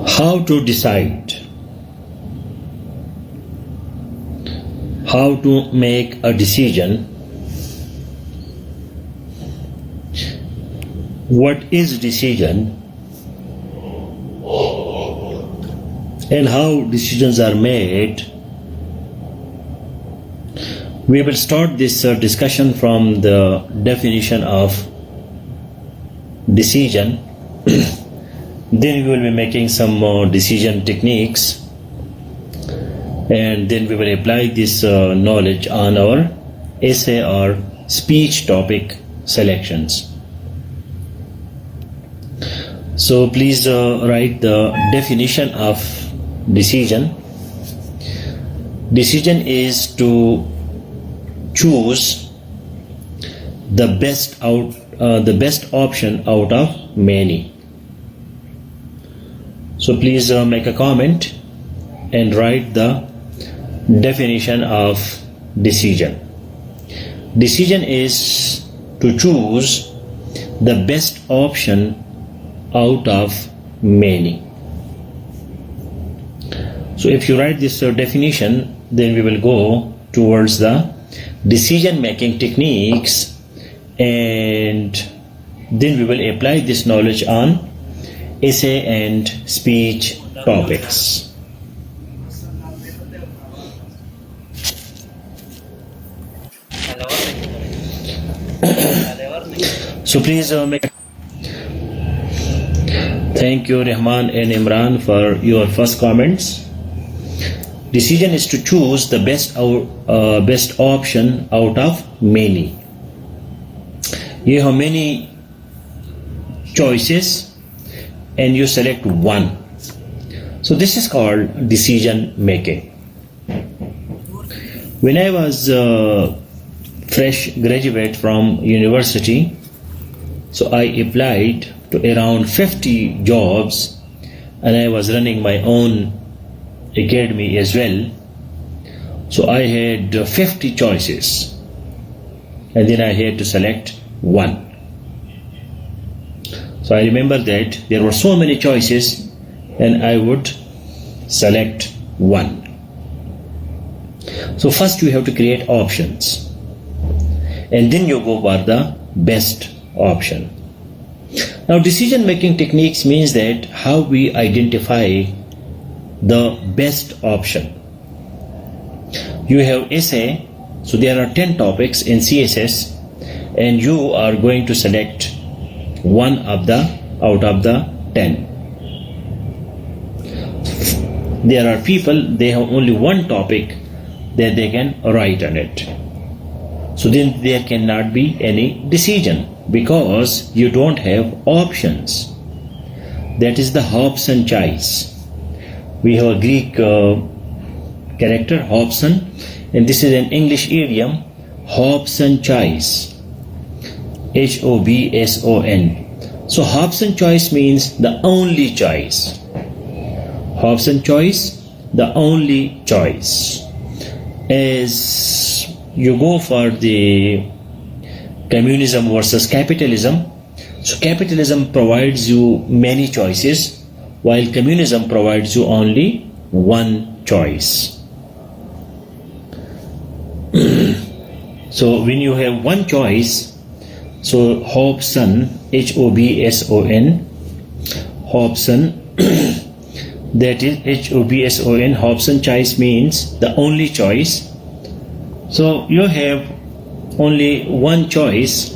How to decide? How to make a decision? What is decision? And how decisions are made? We will start this discussion from the definition of decision. Then we will be making some more decision techniques, and then we will apply this knowledge on our essay or speech topic selections. So please write the definition of decision. Decision is to choose the best option out of many. So please make a comment and write the definition of decision. Decision is to choose the best option out of many. So if you write this definition, then we will go towards the decision making techniques, and then we will apply this knowledge on essay and speech topics. So please make. Thank you, Rahman and Imran, for your first comments. Decision is to choose the best option out of many. You have many choices and you select one. So this is called decision making. When I was fresh graduate from university, so I applied to around 50 jobs, and I was running my own academy as well. So I had 50 choices, and then I had to select one. So I remember that there were so many choices, and I would select one. So first you have to create options, and then you go for the best option. Now decision making techniques means that how we identify the best option. You have essay, so there are 10 topics in CSS, and you are going to select one of the out of the 10. There are people, they have only one topic that they can write on it. So then there cannot be any decision because you don't have options. That is the Hobson choice. We have a Greek character, Hobson, and this is an English idiom, Hobson choice. Hobson. So Hobson choice means the only choice. Hobson choice, the only choice. As you go for the communism versus capitalism, so capitalism provides you many choices, while communism provides you only one choice. So when you have one choice, so Hobson, Hobson, Hobson, that is Hobson, Hobson choice means the only choice. So you have only one choice,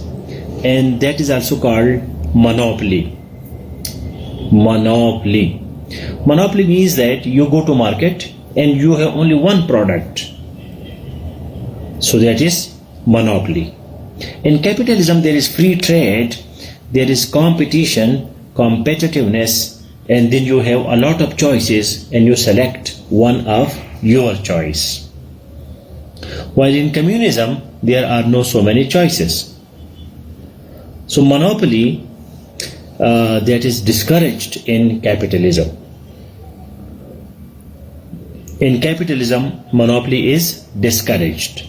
and that is also called monopoly. Monopoly. Monopoly means that you go to market and you have only one product. So that is monopoly. In capitalism, there is free trade, there is competition, competitiveness, and then you have a lot of choices and you select one of your choice. While in communism, there are no so many choices. So monopoly that is discouraged in capitalism. In capitalism, monopoly is discouraged.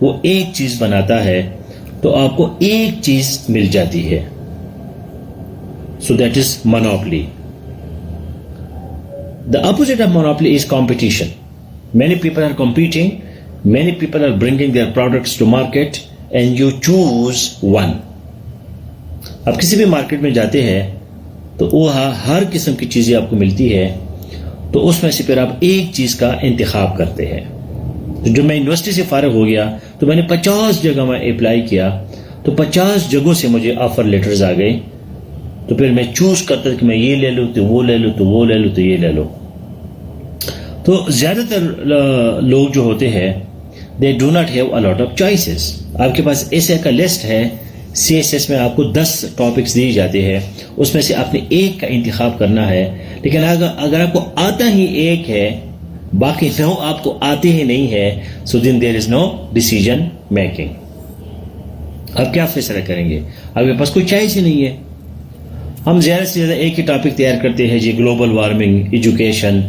وہ ایک چیز بناتا ہے تو آپ کو ایک چیز مل جاتی ہے. So that is monopoly. The opposite of monopoly is competition. Many people are competing, many people are bringing their products to market and you choose one. آپ کسی بھی مارکیٹ میں جاتے ہیں تو وہاں ہر قسم کی چیزیں آپ کو ملتی ہے, تو اس میں سے پھر آپ ایک چیز کا انتخاب کرتے ہیں. جب میں یونیورسٹی سے فارغ ہو گیا تو میں نے 50 جگہ میں اپلائی کیا, تو 50 جگہوں سے مجھے آفر لیٹرز آ گئے, تو پھر میں چوز کرتا کہ میں یہ لے لوں تو وہ لے لوں تو وہ لے لوں تو یہ لے لوں. تو زیادہ تر لوگ جو ہوتے ہیں they do not have a lot of choices. آپ کے پاس ایسے کا لسٹ ہے, سی ایس ایس میں آپ کو 10 ٹاپکس دیے جاتے ہیں, اس میں سے آپ نے ایک کا انتخاب کرنا ہے. لیکن اگر آپ کو آتا ہی ایک ہے, باقی 9 آپ کو آتے ہی نہیں ہے, so then there is no decision making. آپ کیا فیصلہ کریں گے؟ آپ کے پاس کوئی چوائس ہی نہیں ہے. ہم زیادہ سے زیادہ ایک ہی ٹاپک تیار کرتے ہیں, جی global warming, education,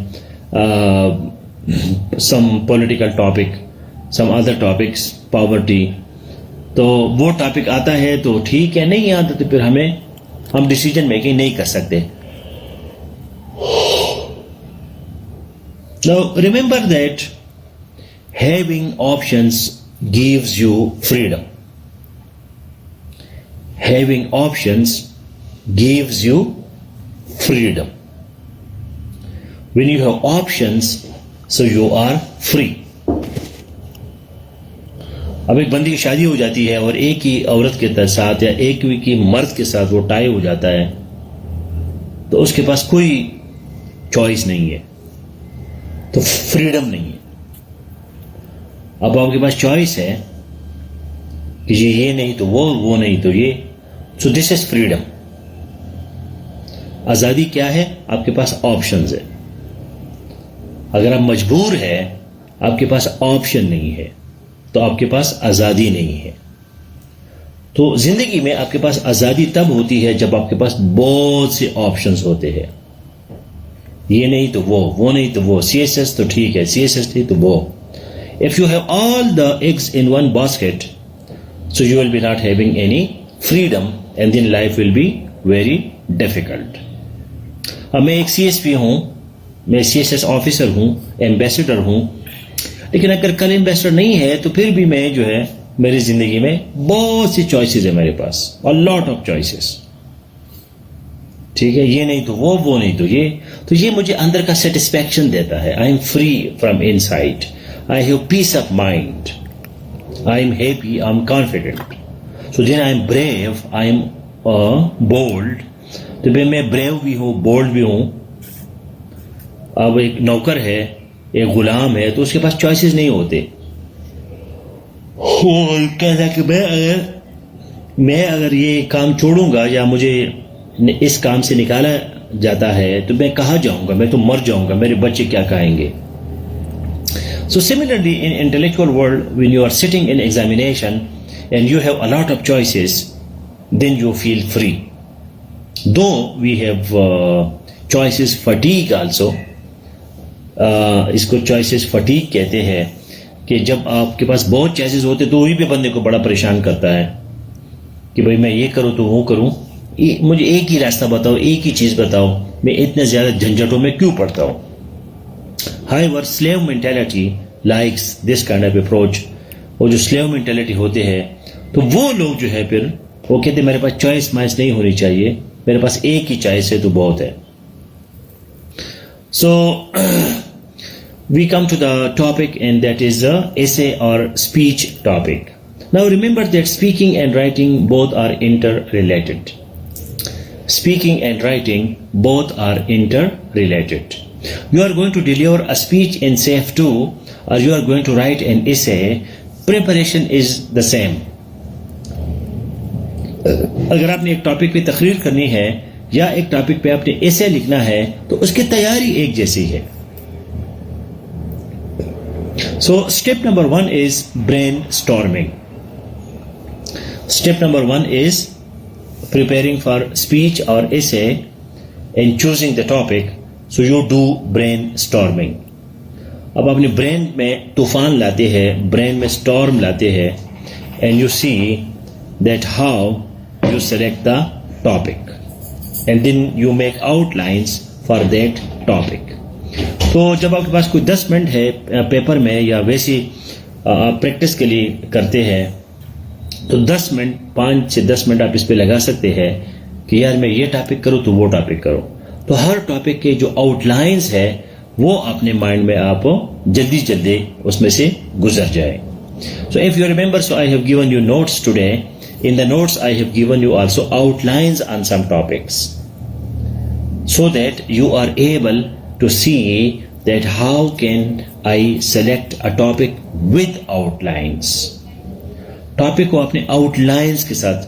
some political topic, some other topics, poverty. تو وہ ٹاپک آتا ہے تو ٹھیک ہے, نہیں آتا تو پھر ہم ڈیسیجن میکنگ نہیں کر سکتے. Now remember that having options gives you freedom. Having options gives you freedom. When you have options, so you are free. اب ایک بندی کی شادی ہو جاتی ہے اور ایک ہی عورت کے ساتھ یا ایک ہی مرد کے ساتھ وہ ٹائی ہو جاتا ہے, تو اس کے پاس کوئی چوائس نہیں ہے, تو فریڈم نہیں ہے. اب آپ کے پاس چوائس ہے کہ یہ نہیں تو وہ نہیں تو یہ, سو دس از فریڈم. آزادی کیا ہے؟ آپ کے پاس آپشنز ہے. اگر آپ مجبور ہے, آپ کے پاس آپشن نہیں ہے, تو آپ کے پاس آزادی نہیں ہے. تو زندگی میں آپ کے پاس آزادی تب ہوتی ہے جب آپ کے پاس بہت سے آپشنز ہوتے ہیں. یہ نہیں تو وہ نہیں تو وہ, سی ایس ایس تو ٹھیک ہے, سی ایس ایس نہیں تو وہ. If you have all the eggs in one basket, so you will be not having any freedom and then life will be very difficult. اب میں ایک سی ایس پی ہوں, میں سی ایس ایس آفیسر ہوں, ambassador ہوں, لیکن اگر کل ایمبیسڈر نہیں ہے تو پھر بھی میں جو ہے میری زندگی میں بہت سی چوائسیز ہے میرے پاس, a lot of choices. ٹھیک ہے, یہ نہیں تو وہ نہیں تو یہ, تو یہ مجھے اندر کا سیٹسفیکشن دیتا ہے. I am free from inside, I have peace of mind, I am happy, I am confident. So then I am brave, I am bold. تو میں بریو بھی ہوں, بولڈ بھی ہوں. اب ایک نوکر ہے, ایک غلام ہے, تو اس کے پاس چوائسیز نہیں ہوتے. کہتا کہ میں اگر یہ کام چھوڑوں گا یا مجھے اس کام سے نکالا جاتا ہے تو میں کہاں جاؤں گا, میں تو مر جاؤں گا, میرے بچے کیا کہیں گے. So similarly in intellectual world, when you are sitting in examination and you have a lot of choices, then you feel free. Though we have choices fatigue also, اس کو چوائسیز فٹیگ کہتے ہیں, کہ جب آپ کے پاس بہت چوائسیز ہوتے تو وہی بھی بندے کو بڑا پریشان کرتا ہے کہ بھائی میں یہ کروں تو وہ کروں, مجھے ایک ہی راستہ بتاؤ, ایک ہی چیز بتاؤ, میں اتنے زیادہ جھنجھٹوں میں کیوں پڑتا ہوں. However, slave mentality likes this kind of approach. وہ جو slave mentality ہوتے ہیں تو وہ لوگ جو ہے پھر وہ کہتے ہیں میرے پاس چوائس مائس نہیں ہونی چاہیے, میرے پاس ایک ہی چوائس ہے تو بہت ہے. So we come to the topic, and that is the essay or speech topic. Now remember that speaking and writing both are interrelated. Speaking and writing both are interrelated. You are going to deliver a speech in SAFE 2 or you are going to write an essay. Preparation is the same. اگر آپ نے ایک topic پہ تقریر کرنی ہے یا ایک ٹاپک پہ آپ نے ایسے لکھنا ہے تو اس کی تیاری ایک جیسی ہے. So step number 1 is brainstorming. Step number 1 is preparing for speech or essay and choosing the topic. So you do brainstorming. اب اپنے برین میں طوفان لاتے ہیں, برین میں اسٹارم لاتے ہیں, and you see that how you select the topic and then you make outlines for that topic. تو جب آپ کے پاس کوئی 10 منٹ ہے پیپر میں یا ویسی آپ پریکٹس کے لیے کرتے ہیں تو 10 منٹ 5 سے 10 منٹ آپ اس پہ لگا سکتے ہیں کہ یار میں یہ ٹاپک کروں تو وہ ٹاپک کرو. تو ہر ٹاپک کے جو آؤٹ لائنس ہے وہ اپنے مائنڈ میں آپ جلدی جلدی اس میں سے گزر جائے. So if you remember, so I have given you notes today. In the notes I have given you also outlines on some topics so that you are able to see that how can I select a topic with outlines. Topic کو اپنے outlines کے ساتھ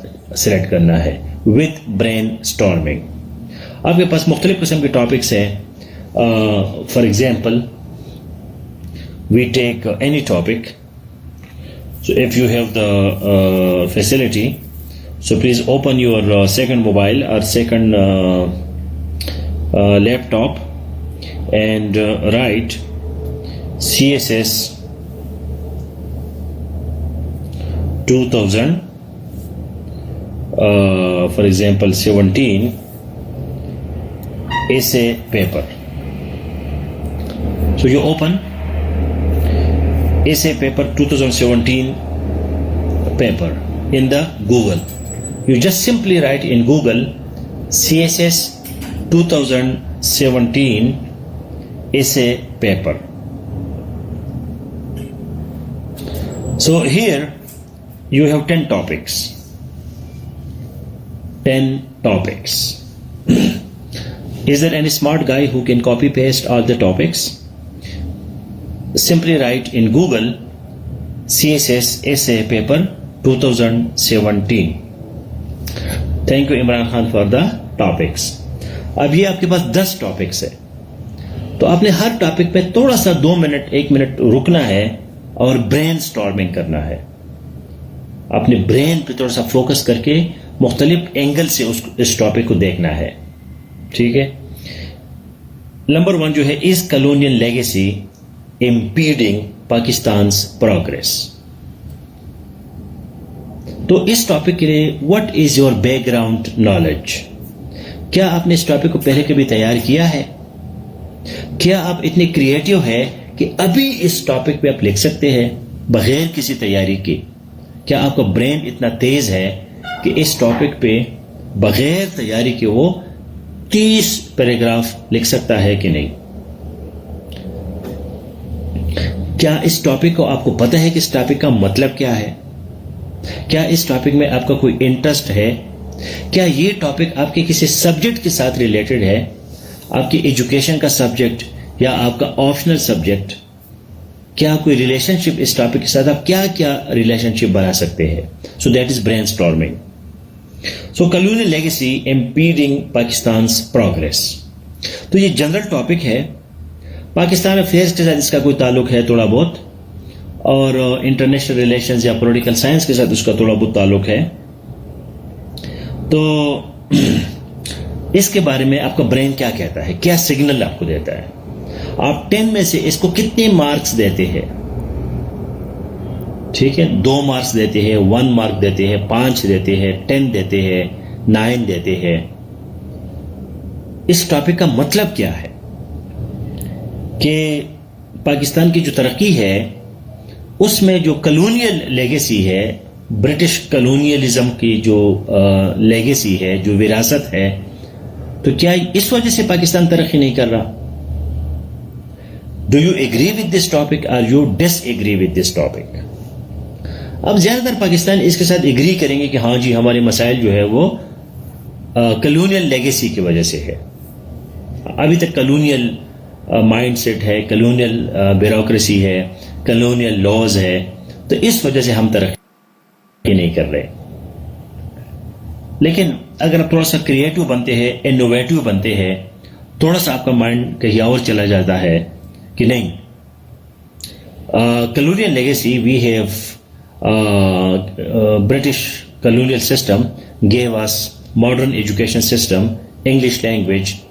select کرنا ہے with brainstorming. آپ کے پاس مختلف قسم کے topics ہیں. For example, we take any topic. So if you have the facility, so please open your second mobile or second laptop and write CSS 2000, for example 17 essay paper. So you open essay paper 2017 paper in the Google. You just simply write in Google CSS 2017 essay paper. So here you have 10 topics. 10 topics. Is there any smart guy who can copy paste all the topics? Simply write in Google CSS essay paper 2017. Thank you Imran Khan for the topics. اب یہ آپ کے پاس 10 topics ہے تو آپ نے ہر topic پہ تھوڑا سا 2 منٹ 1 منٹ رکنا ہے اور برین اسٹارمنگ کرنا ہے. اپنے برین پہ تھوڑا سا فوکس کر کے مختلف اینگل سے اس ٹاپک کو دیکھنا ہے. ٹھیک ہے. نمبر 1 جو ہے is colonial legacy impeding Pakistan's progress. تو اس ٹاپک کے لیے what is your background knowledge؟ کیا آپ نے اس ٹاپک کو پہلے کبھی تیار کیا ہے؟ کیا آپ اتنے کریٹیو ہے کہ ابھی اس ٹاپک پہ آپ لکھ سکتے ہیں بغیر کسی تیاری کے؟ کیا آپ کا برین اتنا تیز ہے کہ اس ٹاپک پہ بغیر تیاری کے وہ 30 پیراگراف لکھ سکتا ہے کہ نہیں؟ کیا اس ٹاپک کو آپ کو پتہ ہے کہ اس ٹاپک کا مطلب کیا ہے؟ کیا اس ٹاپک میں آپ کا کوئی انٹرسٹ ہے؟ کیا یہ ٹاپک آپ کے کسی سبجیکٹ کے ساتھ ریلیٹڈ ہے؟ آپ کی ایجوکیشن کا سبجیکٹ یا آپ کا آپشنل سبجیکٹ؟ کیا کوئی ریلیشن شپ اس ٹاپک کے ساتھ آپ کیا کیا ریلیشن شپ بنا سکتے ہیں؟ So that is brainstorming. So colonial legacy impeding Pakistan's progress. تو یہ جنرل ٹاپک ہے. پاکستان افیئرس کے ساتھ اس کا کوئی تعلق ہے تھوڑا بہت, اور انٹرنیشنل ریلیشنز یا پولیٹیکل سائنس کے ساتھ اس کا تھوڑا بہت تعلق ہے. تو اس کے بارے میں آپ کا برین کیا کہتا ہے, کیا سگنل آپ کو دیتا ہے؟ آپ 10 میں سے اس کو کتنے مارکس دیتے ہیں؟ ٹھیک ہے, 2 مارکس دیتے ہیں, 1 مارک دیتے ہیں, 5 دیتے ہیں, 10 دیتے ہیں, 9 دیتے ہیں. اس ٹاپک کا مطلب کیا ہے کہ پاکستان کی جو ترقی ہے اس میں جو کالونیل لیگیسی ہے, برٹش کالونیلزم کی جو لیگیسی ہے, جو وراثت ہے, تو کیا اس وجہ سے پاکستان ترقی نہیں کر رہا؟ Do you agree with this topic اور you disagree with this topic? اب زیادہ تر پاکستان اس کے ساتھ ایگری کریں گے کہ ہاں جی ہمارے مسائل جو ہے وہ کالونیل لیگیسی کی وجہ سے ہے. ابھی تک کالونیل مائنڈ سیٹ ہے, کالونیل بیوروکریسی ہے, کالونیل لاز ہے, تو اس وجہ سے ہم ترقی نہیں کر رہے. لیکن اگر آپ تھوڑا سا کریٹو بنتے ہیں, انوویٹو بنتے ہیں, تھوڑا سا آپ کا مائنڈ کہیں اور چلا جاتا ہے کہ نہیں, colonial legacy we have British colonial system gave us modern education system, English language,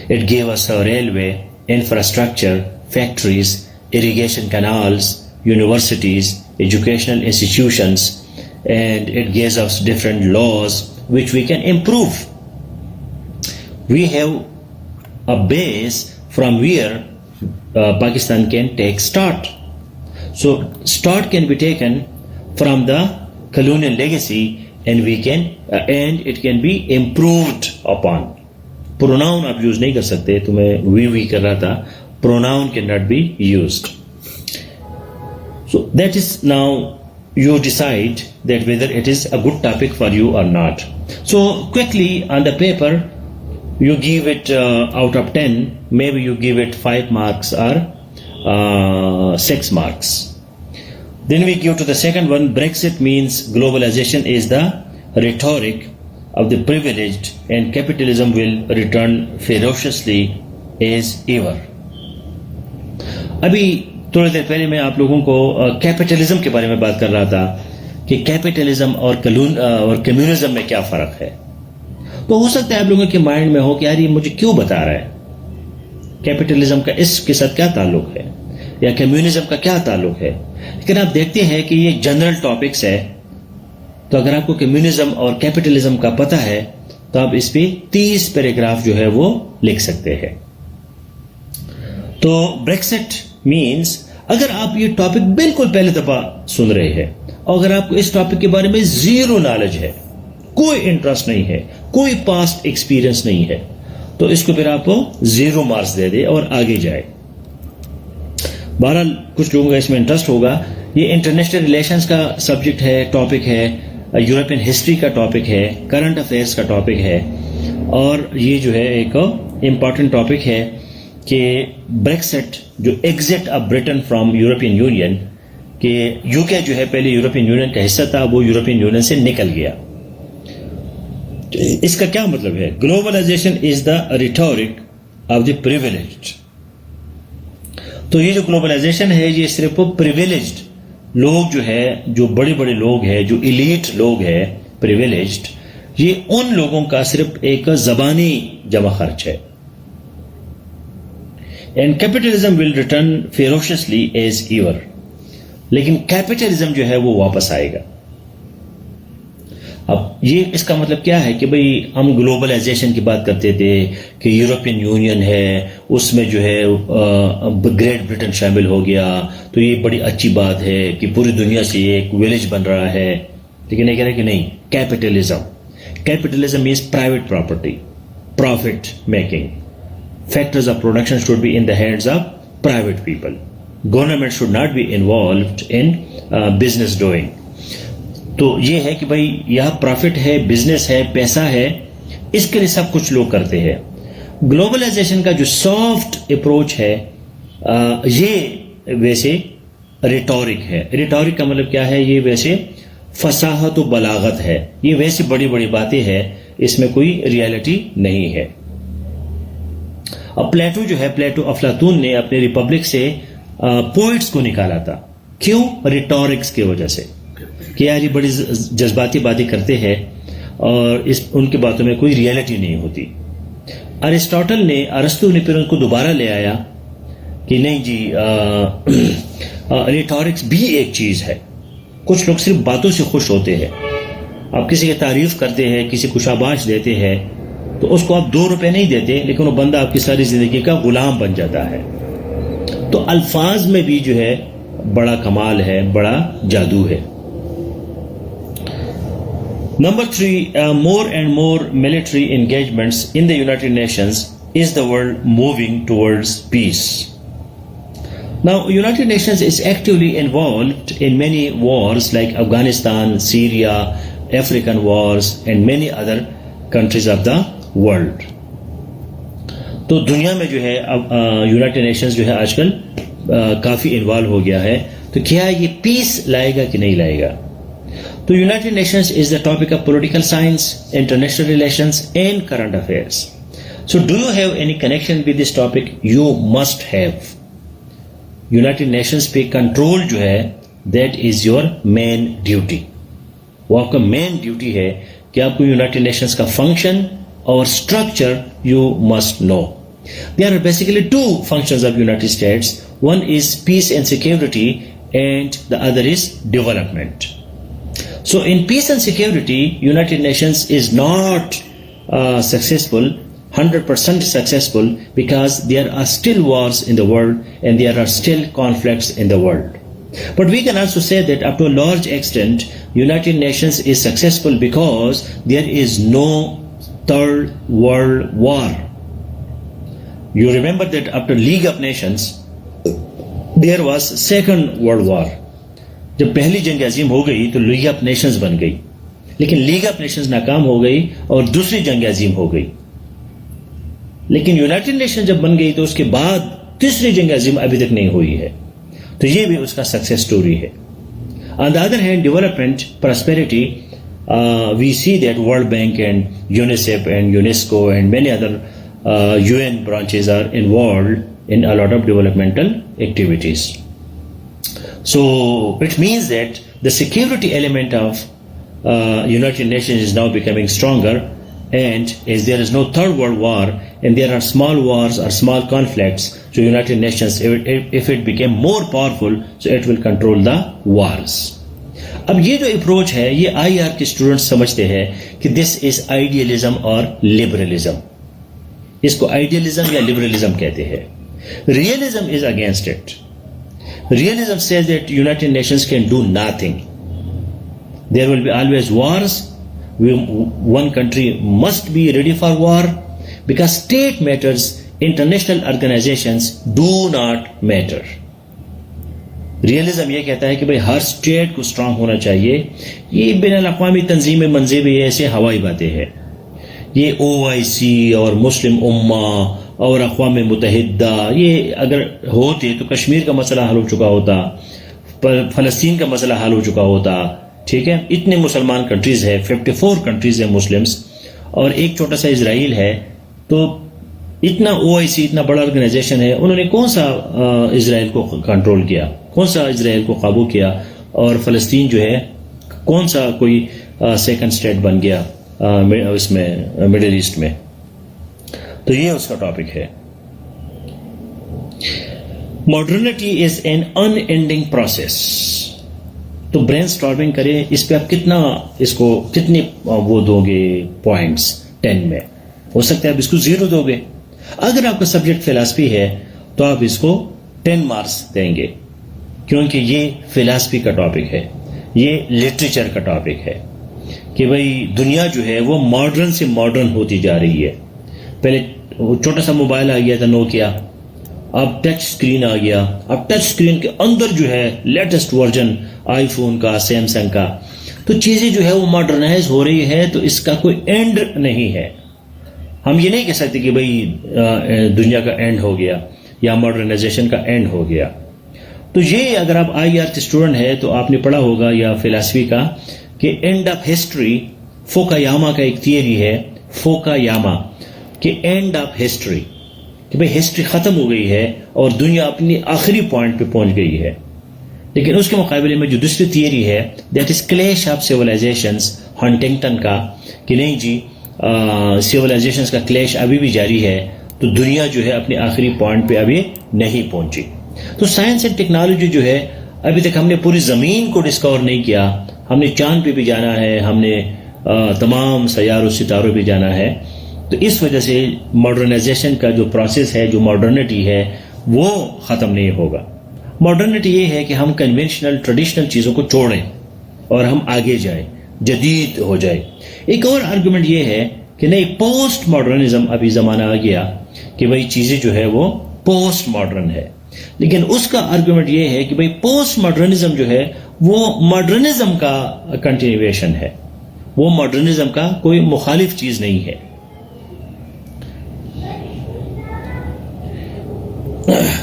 it gave us a railway, infrastructure, factories, irrigation canals, universities, educational institutions, and it gives us different laws which we can improve. We have a base from where Pakistan can take start. So start can be taken from the colonial legacy, and we can and it can be improved upon. Pronoun آپ use نہیں کر سکتے, تو میں وی کر رہا تھا. Pronoun cannot be used. So that is, now you decide that whether it is a good topic for you or not. So quickly on the paper, you give it out of 10, maybe you give it 5 marks or 6 marks. Then we go to the second one. Brexit means globalization is the rhetoric of the privileged, and capitalism will return ferociously as ever. ابھی تھوڑی دیر پہلے میں آپ لوگوں کو capitalism کے بارے میں بات کر رہا تھا کہ کیپٹلزم اور کمیونزم میں کیا فرق ہے. تو ہو سکتا ہے آپ لوگوں کے مائنڈ میں ہو کہ یار یہ مجھے کیوں بتا رہا ہے, کیپٹلزم کا اس کے ساتھ کیا تعلق ہے, یا کمیونزم کا کیا تعلق ہے. لیکن آپ دیکھتے ہیں کہ یہ جنرل ٹاپکس ہے, تو اگر آپ کو کمیونزم اور کیپٹلزم کا پتہ ہے تو آپ اس پہ 30 پیراگراف جو ہے وہ لکھ سکتے ہیں. تو بریکسٹ مینس, اگر آپ یہ ٹاپک بالکل پہلے دفعہ سن رہے ہیں اور اگر آپ کو اس ٹاپک کے بارے میں زیرو نالج ہے, کوئی انٹرسٹ نہیں ہے, کوئی پاسٹ ایکسپیرئنس نہیں ہے, تو اس کو پھر آپ کو 0 مارکس دے دے اور آگے جائے. بہرحال کچھ لوگوں کا اس میں انٹرسٹ ہوگا. یہ انٹرنیشنل ریلیشنز کا سبجیکٹ ہے, ٹاپک ہے, یورپین ہسٹری کا ٹاپک ہے, کرنٹ افیئرس کا ٹاپک ہے, اور یہ جو ہے ایک امپورٹنٹ ٹاپک ہے کہ بریکسٹ جو exit of Britain from European Union, کہ یو کے جو ہے پہلے یورپین یونین کا حصہ تھا, وہ یورپین یونین سے نکل گیا. اس کا کیا مطلب ہے؟ Globalization is the rhetoric of the privileged. تو یہ جو گلوبلائزیشن ہے یہ صرف پریویلیجڈ لوگ جو ہے, جو بڑے بڑے لوگ ہیں, جو ایلیٹ لوگ ہیں پریویلیجڈ, یہ ان لوگوں کا صرف ایک زبانی جمع خرچ ہے. And capitalism will return ferociously as ever. لیکن کیپٹلزم جو ہے وہ واپس آئے گا. اب یہ اس کا مطلب کیا ہے کہ بھئی ہم گلوبلائزیشن کی بات کرتے تھے کہ یورپین یونین ہے, اس میں جو ہے گریٹ برٹن شامل ہو گیا, تو یہ بڑی اچھی بات ہے کہ پوری دنیا سے ایک ولیج بن رہا ہے. لیکن یہ کہہ رہے کہ نہیں, capitalism is private property, profit making. Factors of production should be in the hands of private people. Government should not be involved in business doing. تو یہ ہے کہ بھائی یہاں پروفٹ ہے, بزنس ہے, پیسہ ہے, اس کے لیے سب کچھ لوگ کرتے ہیں. گلوبلائزیشن کا جو سافٹ اپروچ ہے یہ ویسے ریٹورک ہے. ریٹورک کا مطلب کیا ہے؟ یہ ویسے فصاحت و بلاغت ہے, یہ ویسے بڑی بڑی باتیں ہیں, اس میں کوئی ریالٹی نہیں ہے. اب پلیٹو جو ہے, پلیٹو افلاطون نے اپنے ریپبلک سے پوئٹس کو نکالا تھا. کیوں؟ ریٹورکس کی وجہ سے, کہ یار یہ بڑی جذباتی باتیں کرتے ہیں اور ان کی باتوں میں کوئی ریالٹی نہیں ہوتی. ارسطو نے پھر ان کو دوبارہ لے آیا کہ نہیں جی, ریٹورکس بھی ایک چیز ہے. کچھ لوگ صرف باتوں سے خوش ہوتے ہیں. آپ کسی کی تعریف کرتے ہیں, کسی کو شاباش دیتے ہیں, تو اس کو آپ 2 روپے نہیں دیتے, لیکن وہ بندہ آپ کی ساری زندگی کا غلام بن جاتا ہے. تو الفاظ میں بھی جو ہے بڑا کمال ہے, بڑا جادو ہے. Number 3, more and more military engagements in the United Nations is the world moving towards peace. Now, United Nations is actively involved in many wars like Afghanistan, Syria, African wars, and many other countries of the world. تو دنیا میں جو ہے United nations جو ہے آج کل کافی involve ہو گیا ہے. تو کیا یہ پیس لائے گا کہ نہیں لائے گا؟ تو United Nations is the topic of political science, international relations and current affairs. So do you have any connection with this topic? You must have. United Nations پہ کنٹرول جو ہے that is your main duty. وہ آپ کا main duty ہے کہ آپ کو یونائٹڈ نیشنز کا فنکشن اور structure you must know. There are basically two functions of United States. One is peace and security, and the other is development. So in peace and security, United Nations is not successful, 100% successful, because there are still wars in the world and there are still conflicts in the world. But we can also say that up to a large extent, United Nations is successful because there is no third world war. You remember that after League of Nations, there was Second World War. جب پہلی جنگ عظیم ہو گئی تو league of nations بن گئی، لیکن league of nations ناکام ہو گئی اور دوسری جنگ عظیم ہو گئی. لیکن یونائٹڈ نیشن جب بن گئی تو اس کے بعد تیسری جنگ عظیم ابھی تک نہیں ہوئی ہے. تو یہ بھی اس کا سکسیس سٹوری ہے. On the other hand development prosperity we see that World Bank and UNICEF and UNESCO and many other UN branches are involved in a lot of developmental activities. So it means that the security element of United Nations is now becoming stronger, and as there is no third world war and there are small wars or small conflicts, so United Nations, if it became more powerful, so it will control the wars. اب یہ جو approach ہے یہ IR کے students سمجھتے ہیں کہ دس از idealism اور لبرلزم. اس کو آئیڈیلزم یا لبرلزم کہتے ہیں. Realism is against it. Realism says that United Nations can do nothing. There will be always wars. One country must be ready for war because state matters, international organizations do not matter. Realism یہ کہتا ہے کہ بھئی ہر state کو strong ہونا چاہیے. یہ بین الاقوامی تنظیم منظم یہ ایسے ہوائی باتیں ہیں. یہ OIC اور مسلم امہ اور اقوام متحدہ یہ اگر ہوتے تو کشمیر کا مسئلہ حل ہو چکا ہوتا, فلسطین کا مسئلہ حل ہو چکا ہوتا. ٹھیک ہے, اتنے مسلمان کنٹریز ہے, 54 کنٹریز ہیں مسلمس, اور ایک چھوٹا سا اسرائیل ہے. تو اتنا OIC اتنا بڑا آرگنائزیشن ہے, انہوں نے کون سا اسرائیل کو کنٹرول کیا, کون سا اسرائیل کو قابو کیا, اور فلسطین جو ہے کون سا کوئی سیکنڈ اسٹیٹ بن گیا اس میں مڈل ایسٹ میں. تو یہ اس کا ٹاپک ہے. Modernity is an in ending process. تو برین اسٹارمنگ کریں اس پہ آپ کتنا اس کو کتنے وہ دو گے پوائنٹس 10 میں. ہو سکتا ہے آپ اس کو 0 دو گے. اگر آپ کا سبجیکٹ فلاسفی ہے تو آپ اس کو 10 مارکس دیں گے, کیونکہ یہ فلاسفی کا ٹاپک ہے, یہ لٹریچر کا ٹاپک ہے کہ بھئی دنیا جو ہے وہ ماڈرن سے ماڈرن ہوتی جا رہی ہے. پہلے چھوٹا سا موبائل آ گیا تھا نوکیا, اب ٹچ اسکرین آ گیا, اب ٹچ اسکرین کے اندر جو ہے لیٹسٹ ورژن آئی فون کا, سیمسنگ کا. تو چیزیں جو ہے وہ ماڈرنائز ہو رہی ہے, تو اس کا کوئی اینڈ نہیں ہے. ہم یہ نہیں کہہ سکتے کہ بھئی دنیا کا اینڈ ہو گیا یا ماڈرنائزیشن کا اینڈ ہو گیا. تو یہ اگر آپ IR کے اسٹوڈنٹ ہے تو آپ نے پڑھا ہوگا یا فلاسفی کا کہ اینڈ آف ہسٹری, فوکایاما کا ایک تھیوری ہے, فوکایاما, کہ اینڈ آف ہسٹری, کہ بھئی ہسٹری ختم ہو گئی ہے اور دنیا اپنی آخری پوائنٹ پہ پہنچ گئی ہے. لیکن اس کے مقابلے میں جو دوسری تھیوری ہے that is clash of civilisations, Huntington کا, کہ نہیں جی سیولائزیشنز کا کلیش ابھی بھی جاری ہے, تو دنیا جو ہے اپنی آخری پوائنٹ پہ ابھی نہیں پہنچی. تو سائنس اینڈ ٹیکنالوجی جو ہے ابھی تک ہم نے پوری زمین کو ڈسکور نہیں کیا. ہم نے چاند پہ بھی جانا ہے, ہم نے تمام سیاروں ستاروں پہ جانا ہے. تو اس وجہ سے ماڈرنائزیشن کا جو پروسیس ہے, جو ماڈرنٹی ہے, وہ ختم نہیں ہوگا. ماڈرنٹی یہ ہے کہ ہم کنونشنل ٹریڈیشنل چیزوں کو چھوڑیں اور ہم آگے جائیں, جدید ہو جائے. ایک اور آرگومنٹ یہ ہے کہ نہیں, پوسٹ ماڈرنزم ابھی زمانہ آ گیا کہ بھئی چیزیں جو ہے وہ پوسٹ ماڈرن ہے. لیکن اس کا آرگومنٹ یہ ہے کہ بھئی پوسٹ ماڈرنزم جو ہے وہ ماڈرنزم کا کنٹینیویشن ہے, وہ ماڈرنزم کا کوئی مخالف چیز نہیں ہے.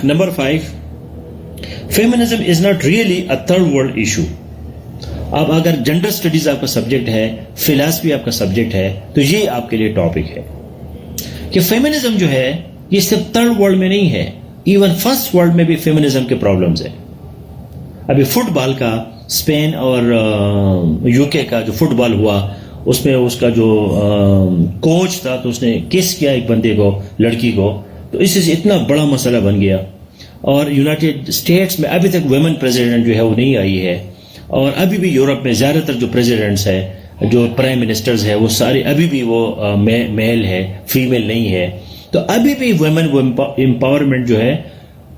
Number 5, feminism is not really a third world issue. اب اگر جنڈر اسٹڈیز آپ کا سبجیکٹ ہے, فلاسفی آپ کا سبجیکٹ ہے, تو یہ آپ کے لیے ٹاپک ہے کہ فیمنزم جو ہے یہ صرف تھرڈ ورلڈ میں نہیں ہے, ایون فرسٹ ورلڈ میں بھی فیمنزم کے پرابلمز ہیں. ابھی فٹ بال کا اسپین اور UK کا جو فٹ بال ہوا, اس میں اس کا جو کوچ تھا تو اس نے کس کیا ایک بندے کو, لڑکی کو, تو اس سے اتنا بڑا مسئلہ بن گیا. اور یونائٹیڈ اسٹیٹس میں ابھی تک ویمن پریزیڈنٹ جو ہے وہ نہیں آئی ہے, اور ابھی بھی یورپ میں زیادہ تر جو پریزیڈنٹس ہے, جو پرائم منسٹرز ہے, وہ سارے ابھی بھی وہ میل ہے, فیمیل نہیں ہے. تو ابھی بھی ویمن امپاورمنٹ جو ہے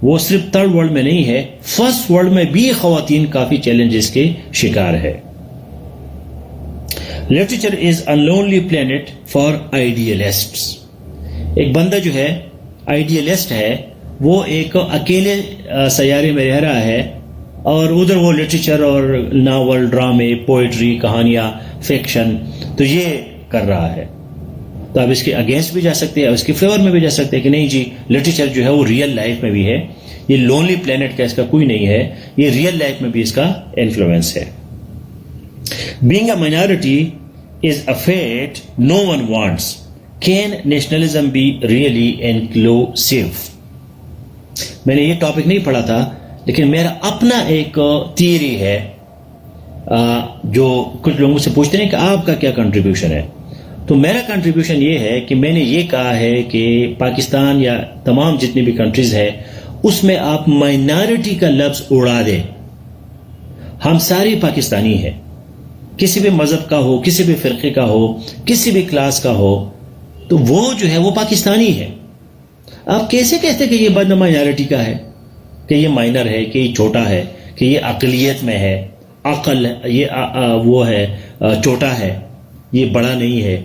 وہ صرف تھرڈ ورلڈ میں نہیں ہے, فرسٹ ورلڈ میں بھی خواتین کافی چیلنجز کے شکار ہے. Literature is a lonely planet for idealists. ایک بندہ جو ہے آئیڈیلسٹ ہے, وہ ایک اکیلے سیارے میں رہ رہا ہے, اور ادھر وہ لٹریچر اور ناول, ڈرامے, پوئٹری, کہانیاں, فکشن, تو یہ کر رہا ہے. تو آپ اس کے اگینسٹ بھی جا سکتے ہیں, اس کے فیور میں بھی جا سکتے ہیں کہ نہیں جی لٹریچر جو ہے وہ ریئل لائف میں بھی ہے, یہ لونلی پلینٹ کا اس کا کوئی نہیں ہے, یہ ریئل لائف میں بھی اس کا انفلوئنس ہے. Being a minority is a fate no one wants. Can nationalism be really inclusive? میں نے یہ ٹاپک نہیں پڑھا تھا, لیکن میرا اپنا ایک تھیوری ہے, جو کچھ لوگوں سے پوچھتے ہیں کہ آپ کا کیا کنٹریبیوشن ہے. تو میرا کنٹریبیوشن یہ ہے کہ میں نے یہ کہا ہے کہ پاکستان یا تمام جتنی بھی کنٹریز ہے اس میں آپ مائنارٹی کا لفظ اڑا دیں. ہم سارے پاکستانی ہیں, کسی بھی مذہب کا ہو, کسی بھی فرقے کا ہو, کسی بھی کلاس کا ہو, تو وہ جو ہے وہ پاکستانی ہے. آپ کیسے کہتے کہ یہ بندہ مائنارٹی کا ہے, کہ یہ مائنر ہے, کہ یہ چھوٹا ہے, کہ یہ اقلیت میں ہے, عقل یہ وہ ہے, چھوٹا ہے, یہ بڑا نہیں ہے,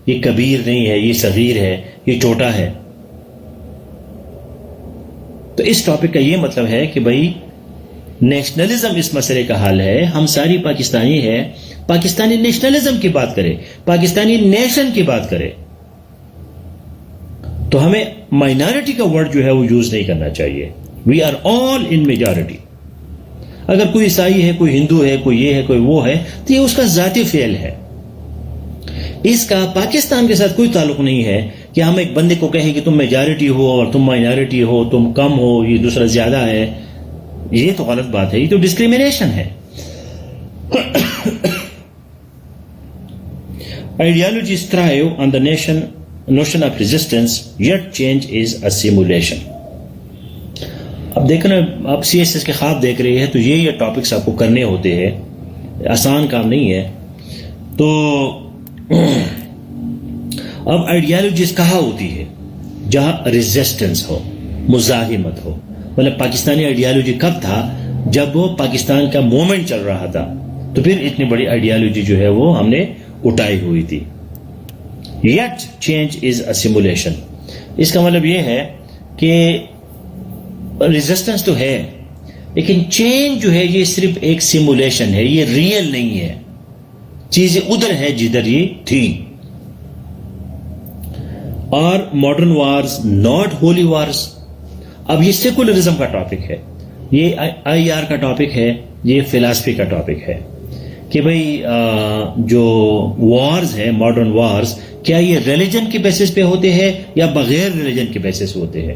یہ کبیر نہیں ہے, یہ صغیر ہے, یہ چھوٹا ہے. تو اس ٹاپک کا یہ مطلب ہے کہ بھائی نیشنلزم اس مسئلے کا حل ہے. ہم ساری پاکستانی ہیں, پاکستانی نیشنلزم کی بات کرے, پاکستانی نیشن کی بات کرے, تو ہمیں مائنارٹی کا ورڈ جو ہے وہ یوز نہیں کرنا چاہیے. We are all in majority. اگر کوئی عیسائی ہے, کوئی ہندو ہے, کوئی یہ ہے, کوئی وہ ہے, تو یہ اس کا ذاتی فعل ہے. اس کا پاکستان کے ساتھ کوئی تعلق نہیں ہے کہ ہم ایک بندے کو کہیں کہ تم میجارٹی ہو اور تم مائنارٹی ہو, تم کم ہو, یہ دوسرا زیادہ ہے. یہ تو غلط بات ہے, یہ تو ڈسکریمنیشن ہے. Ideologies thrive on the notion of resistance, yet change is a simulation. اب دیکھنا, آپ سی ایس ایس کے خواب دیکھ رہے ہیں, تو یہ ٹاپکس آپ کو کرنے ہوتے ہیں, آسان کام نہیں ہے. تو اب آئیڈیالوجیز کہاں ہوتی ہے؟ جہاں ریزسٹنس ہو, مزاحمت ہو. مطلب پاکستانی آئیڈیالوجی کب تھا؟ جب وہ پاکستان کا موومنٹ چل رہا تھا, تو پھر اتنی بڑی آئیڈیالوجی جو ہے وہ ہم نے اٹھائی ہوئی تھی. Yet change is a simulation. اس کا مطلب یہ ہے کہ ریزسٹنس تو ہے, لیکن چینج جو ہے یہ صرف ایک سیمولیشن ہے, یہ ریئل نہیں ہے. چیزیں ادھر ہے جدھر یہ تھی. اور modern wars not holy wars. اب یہ سیکولرزم کا ٹاپک ہے, یہ آئی آر کا ٹاپک ہے, یہ فلاسفی کا ٹاپک ہے کہ بھئی جو وارز ہے, ماڈرن وارز, کیا یہ ریلیجن کے بیسس پہ ہوتے ہیں یا بغیر ریلیجن کے بیسس ہوتے ہیں؟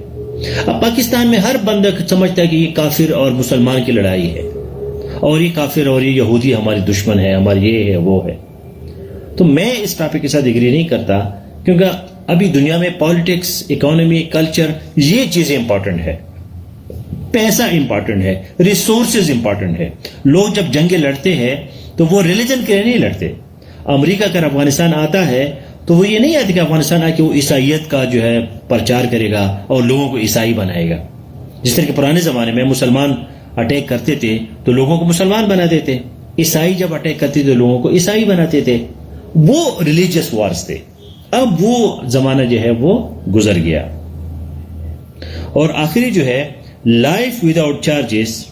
اب پاکستان میں ہر بندہ سمجھتا ہے کہ یہ کافر اور مسلمان کی لڑائی ہے, اور یہ کافر اور یہ یہودی ہماری دشمن ہے, ہماری یہ ہے وہ ہے. تو میں اس ٹاپک کے ساتھ ایگری نہیں کرتا, کیونکہ ابھی دنیا میں پالیٹکس, اکانومی, کلچر, یہ چیزیں امپورٹنٹ ہے. پیسہ امپورٹنٹ ہے, ریسورسز امپورٹنٹ ہے. لوگ جب جنگیں لڑتے ہیں تو وہ ریلیجن کے لیے نہیں لڑتے. امریکہ اگر افغانستان آتا ہے تو وہ یہ نہیں آتی کہ افغانستان آ کے وہ عیسائیت کا جو ہے پرچار کرے گا اور لوگوں کو عیسائی بنائے گا. جس طرح کہ پرانے زمانے میں مسلمان اٹیک کرتے تھے تو لوگوں کو مسلمان بنا دیتے, عیسائی جب اٹیک کرتے تھے لوگوں کو عیسائی بناتے تھے. وہ ریلیجیس وارز تھے. اب وہ زمانہ جو ہے وہ گزر گیا. اور آخری جو ہے, life without charges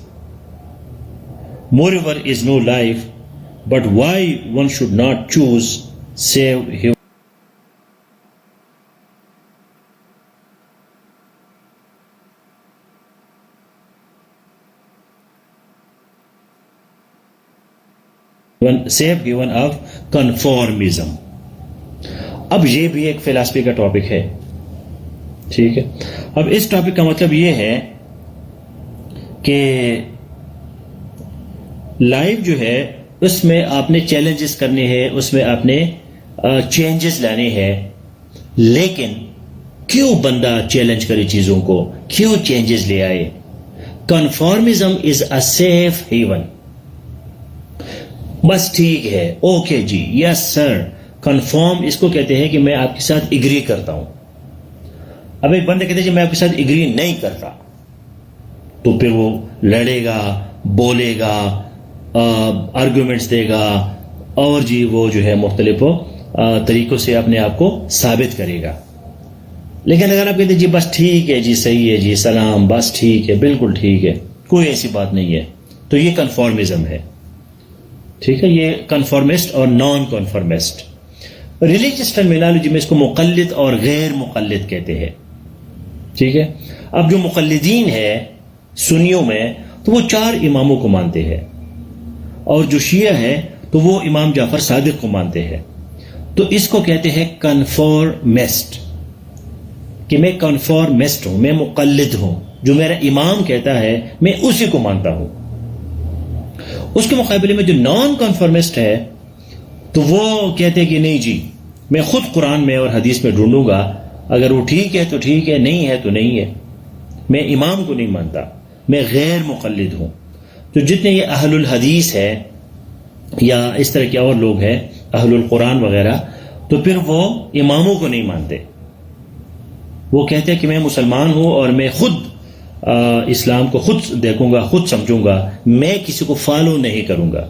more ever is no life, but why one should not choose save human save given of conformism. اب یہ بھی ایک فلاسفی کا ٹاپک ہے, ٹھیک ہے. اب اس ٹاپک کا مطلب یہ ہے کہ لائف جو ہے اس میں آپ نے چیلنجز کرنے ہیں, اس میں آپ نے چینجز لانے ہیں, لیکن کیوں بندہ چیلنج کرے چیزوں کو, کیوں چینجز لے آئے. کنفارمزم از اے سیف ہیون. بس ٹھیک ہے, اوکے جی, یس سر. کنفارم اس کو کہتے ہیں کہ میں آپ کے ساتھ اگری کرتا ہوں. اب ایک بندہ کہتے ہیں میں آپ کے ساتھ اگری نہیں کرتا, تو پھر وہ لڑے گا, بولے گا, آرگومنٹس دے گا, اور جی وہ جو ہے مختلف طریقوں سے اپنے آپ کو ثابت کرے گا. لیکن اگر آپ کہتے ہیں جی بس ٹھیک ہے جی, صحیح ہے جی, سلام, بس ٹھیک ہے, بالکل ٹھیک ہے, کوئی ایسی بات نہیں ہے, تو یہ کنفارمزم ہے. ٹھیک ہے, یہ کنفارمسٹ اور نان کنفارمسٹ. ریلیجس ٹرمینالوجی میں اس کو مقلد اور غیر مقلد کہتے ہیں. ٹھیک ہے. اب جو مقلدین ہے سنیوں میں, تو وہ 4 اماموں کو مانتے ہیں, اور جو شیعہ ہے تو وہ امام جعفر صادق کو مانتے ہیں. تو اس کو کہتے ہیں کنفارمسٹ, کہ میں کنفارمسٹ ہوں, میں مقلد ہوں, جو میرا امام کہتا ہے میں اسی کو مانتا ہوں. اس کے مقابلے میں جو نان کنفارمسٹ ہے تو وہ کہتے ہیں کہ نہیں جی, میں خود قرآن میں اور حدیث میں ڈھونڈوں گا, اگر وہ ٹھیک ہے تو ٹھیک ہے, نہیں ہے تو نہیں ہے, میں امام کو نہیں مانتا, میں غیر مقلد ہوں. تو جتنے یہ اہل الحدیث ہے یا اس طرح کے اور لوگ ہیں اہل القرآن وغیرہ, تو پھر وہ اماموں کو نہیں مانتے. وہ کہتے ہیں کہ میں مسلمان ہوں اور میں خود اسلام کو خود دیکھوں گا, خود سمجھوں گا, میں کسی کو فالو نہیں کروں گا.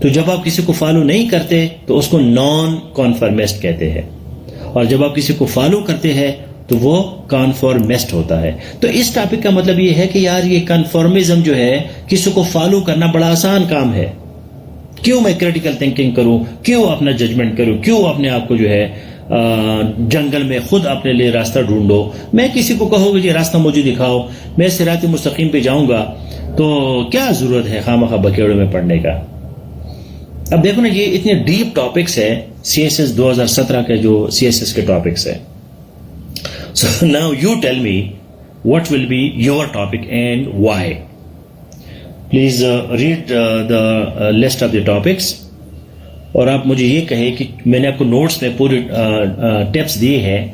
تو جب آپ کسی کو فالو نہیں کرتے تو اس کو نان کنفارمسٹ کہتے ہیں, اور جب آپ کسی کو فالو کرتے ہیں تو وہ کنفارمسٹ ہوتا ہے. تو اس ٹاپک کا مطلب یہ ہے کہ یار یہ کنفارمزم جو ہے, کسی کو فالو کرنا بڑا آسان کام ہے. کیوں میں کریٹیکل تھنکنگ کروں, کیوں اپنا ججمنٹ کروں, کیوں اپنے آپ کو جو ہے جنگل میں خود اپنے لیے راستہ ڈھونڈو. میں کسی کو کہوں گا جی راستہ مجھے دکھاؤ, میں صراط مستقیم پہ جاؤں گا, تو کیا ضرورت ہے خواہ بکیڑوں میں پڑھنے کا. اب دیکھو نا, یہ اتنے ڈیپ ٹاپکس ہے سی ایس ایس 2017 کے جو سی ایس ایس کے ٹاپکس ہے. So now you tell me what will be your topic and why. Please read the list of the topics, اور آپ مجھے یہ کہیں کہ میں نے آپ کو نوٹس میں پوری ٹپس دیے ہیں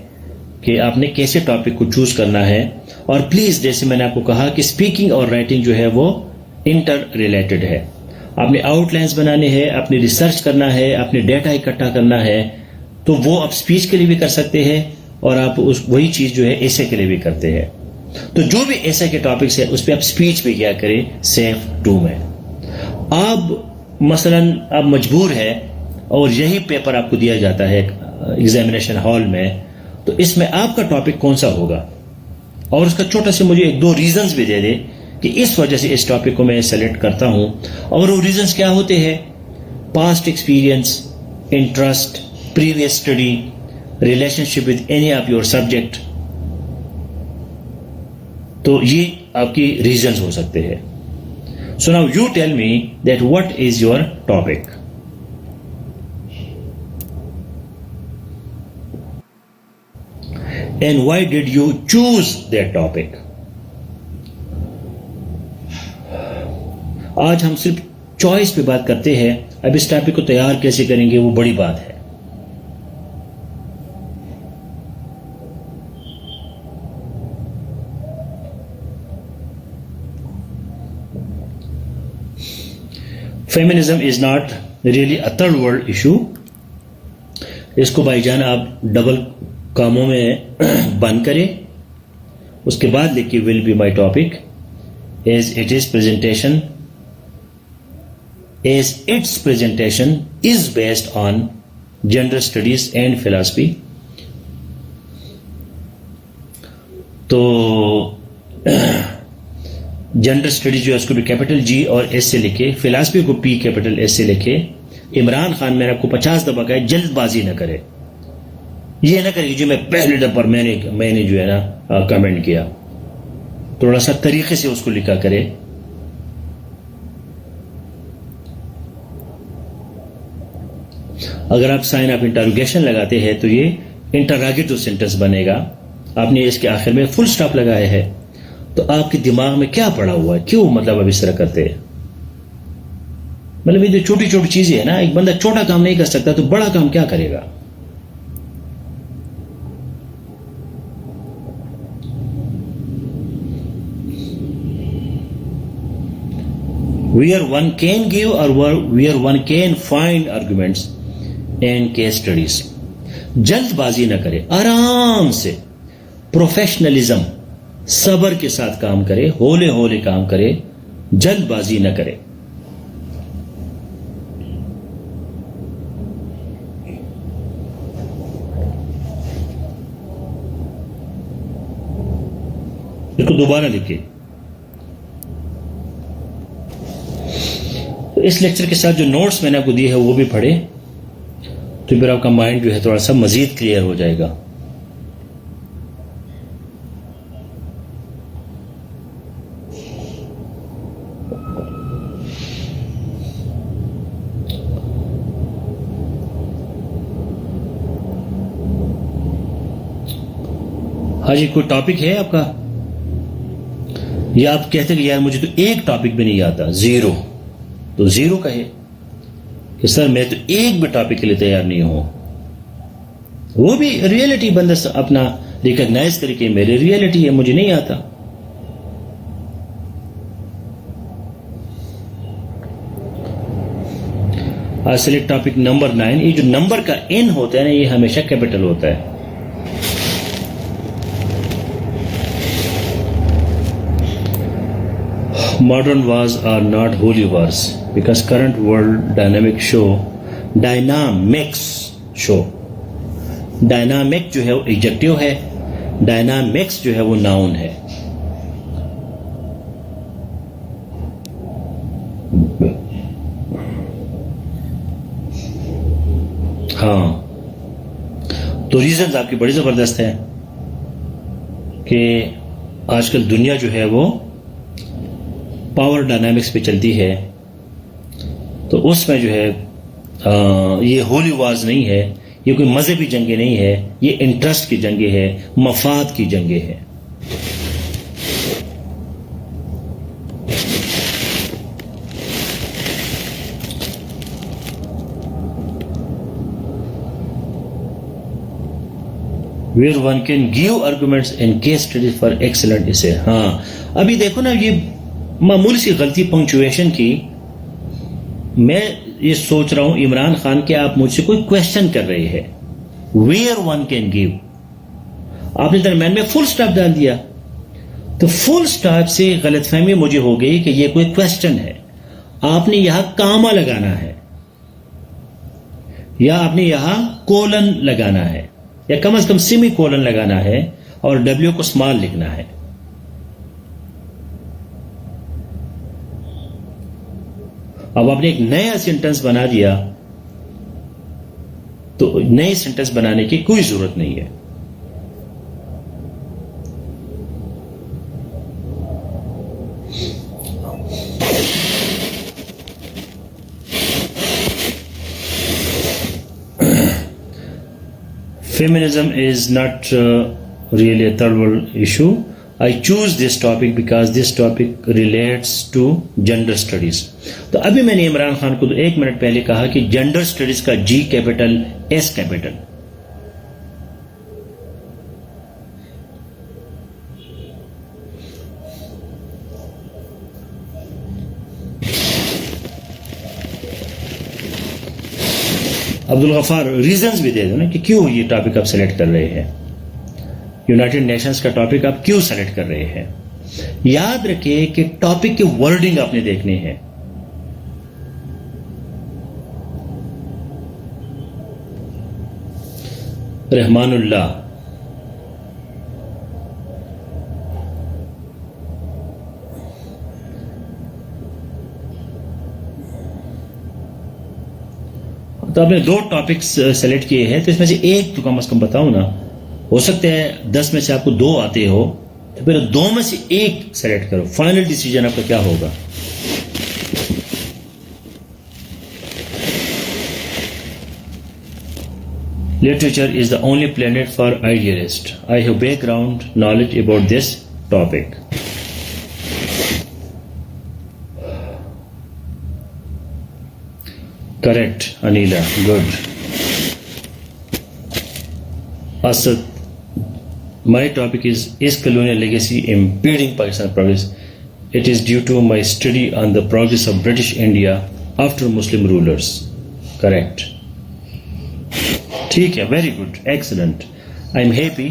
کہ آپ نے کیسے ٹاپک کو چوز کرنا ہے. اور پلیز جیسے میں نے آپ کو کہا کہ اسپیکنگ اور رائٹنگ جو ہے وہ انٹر ریلیٹڈ ہے. آپ نے آؤٹ لائنس بنانے ہیں, اپنی ریسرچ کرنا ہے, اپنے ڈیٹا اکٹھا کرنا ہے, تو وہ آپ اسپیچ کے لیے بھی کر سکتے ہیں, اور آپ وہی چیز جو ہے ایسے کے لیے بھی کرتے ہیں. تو جو بھی ایسے کے ٹاپکس ہیں اس پہ آپ اسپیچ بھی کیا کریں سیف 2 میں. آپ مثلاً آپ مجبور ہے اور یہی پیپر آپ کو دیا جاتا ہے ایگزامینیشن ہال میں, تو اس میں آپ کا ٹاپک کون سا ہوگا, اور اس کا چھوٹا سے مجھے 1-2 ریزنز بھی دے دے کہ اس وجہ سے اس ٹاپک کو میں سلیکٹ کرتا ہوں. اور وہ ریزنز کیا ہوتے ہیں؟ Past experience, interest, previous study, relation ship with any of your subject. تو یہ آپ کی ریزنز ہو سکتے ہیں. So now you tell me that what is your topic. And why did you choose that topic. آج ہم صرف چوائس پہ بات کرتے ہیں, اب اس ٹاپک کو تیار کیسے کریں گے وہ بڑی بات ہے. Feminism is not really a third world issue. اس کو بھائی جان آپ ڈبل کاموں میں بند کریں, اس کے بعد لکھیے will be my topic as it is presentation as its presentation is based on gender studies and philosophy. تو جنڈر اسٹڈیز جو ہے اس کو بھی کیپٹل جی اور ایس سے لکھے, فلاسفی کو پی کیپٹل ایس سے لکھے. عمران خان میں نے آپ کو 50 دفعہ کہا جلد بازی نہ کرے, یہ نہ کرے جو میں پہلے دفعہ میں نے جو ہے نا کمنٹ کیا, تھوڑا سا طریقے سے اس کو لکھا کرے. اگر آپ سائن آف انٹروگیشن لگاتے ہیں تو یہ انٹراگیٹو سینٹنس بنے گا. آپ نے اس کے آخر میں فل سٹاپ لگایا ہے, تو آپ کے دماغ میں کیا پڑا ہوا ہے, کیوں مطلب اب اس طرح کرتے ہیں. مطلب یہ جو چھوٹی چھوٹی چیزیں ہیں نا, ایک بندہ چھوٹا کام نہیں کر سکتا تو بڑا کام کیا کرے گا. where one can give or where one can find arguments and case studies. جلد بازی نہ کرے, آرام سے, پروفیشنلزم, صبر کے ساتھ کام کرے, ہولے ہولے کام کرے, جلد بازی نہ کرے. اس کو دوبارہ لکھے. اس لیکچر کے ساتھ جو نوٹس میں نے آپ کو دیے ہے وہ بھی پڑھے, تو پھر آپ کا مائنڈ جو ہے تھوڑا سا مزید کلیئر ہو جائے گا. ہاں جی, کوئی ٹاپک ہے آپ کا, یا آپ کہتے کہ یار مجھے تو ایک ٹاپک بھی نہیں آتا, زیرو, تو زیرو کہے کہ سر میں تو ایک بھی ٹاپک کے لیے تیار نہیں ہوں. وہ بھی ریئلٹی بندہ اپنا ریکگنائز کرے کہ میری ریئلٹی ہے, مجھے نہیں آتا. Select topic number 9. یہ جو نمبر کا n ہوتا ہے نا, یہ ہمیشہ کیپٹل ہوتا ہے. Modern wars are not holy wars because current world dynamics show. Dynamic جو ہے وہ ایڈجیکٹیو ہے, ڈائنامکس جو ہے وہ ناؤن ہے. ہاں, تو ریزنز آپ کی بڑی زبردست ہے کہ آج کل دنیا جو ہے وہ پاور ڈائنامکس پہ چلتی ہے, تو اس میں جو ہے یہ ہولی وارز نہیں ہے, یہ کوئی مذہبی جنگیں نہیں ہے, یہ انٹرسٹ کی جنگیں ہے, مفاد کی جنگیں ہے. where one can give arguments and case studies for excellent essay. ہاں, ابھی دیکھو نا, یہ معمولی سی غلطی پنکچویشن کی. میں یہ سوچ رہا ہوں عمران خان کہ آپ مجھ سے کوئی کوشچن کر رہے ہیں, ویئر ون کین گیو, آپ نے درمیان میں فل سٹاپ ڈال دیا, تو فل سٹاپ سے غلط فہمی مجھے ہو گئی کہ یہ کوئی کوشچن ہے. آپ نے یہاں کاما لگانا ہے, یا آپ نے یہاں کولن لگانا ہے, یا کم از کم سیمی کولن لگانا ہے, اور ڈبلیو کو اسمال لکھنا ہے. اب آپ نے ایک نیا سینٹنس بنا دیا, تو نئے سینٹنس بنانے کی کوئی ضرورت نہیں ہے. Feminism is not really a third world issue. I choose this topic because this topic relates to gender studies. تو ابھی میں نے عمران خان کو 1 منٹ پہلے کہا کہ جینڈر سٹڈیز کا G capital, S capital. Abdulghaffar, reasons بھی دے دو نا کہ کیوں یہ ٹاپک آپ سلیکٹ کر رہے ہیں, یونائٹڈ نیشنز کا ٹاپک آپ کیوں سلیکٹ کر رہے ہیں. یاد رکھیں کہ ٹاپک کے ورڈنگ آپ نے دیکھنے ہیں. رحمان اللہ, تو آپ نے 2 ٹاپکس سلیکٹ کیے ہیں, تو اس میں سے ایک تو کم از کم بتاؤ نا. ہو سکتا ہے 10 میں سے آپ کو 2 آتے ہو, تو پھر 2 میں سے ایک سلیکٹ کرو. فائنل ڈیسیجن آپ کا کیا ہوگا. Literature is the only planet for idealists. I have background knowledge about this topic. Correct, Anila. Good. Asad, my topic is colonial legacy impeding Pakistan progress? It is due to my study on the progress of British India after Muslim rulers. Correct. ٹھیک ہے, very good, excellent. I am happy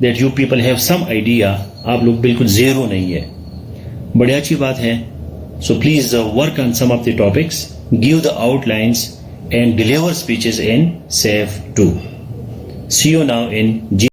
that you people have some idea. آپ لوگ بالکل zero نہیں ہے, بڑی اچھی بات ہے. So please work on some of the topics, give the outlines and deliver speeches in SAFE 2. See you now in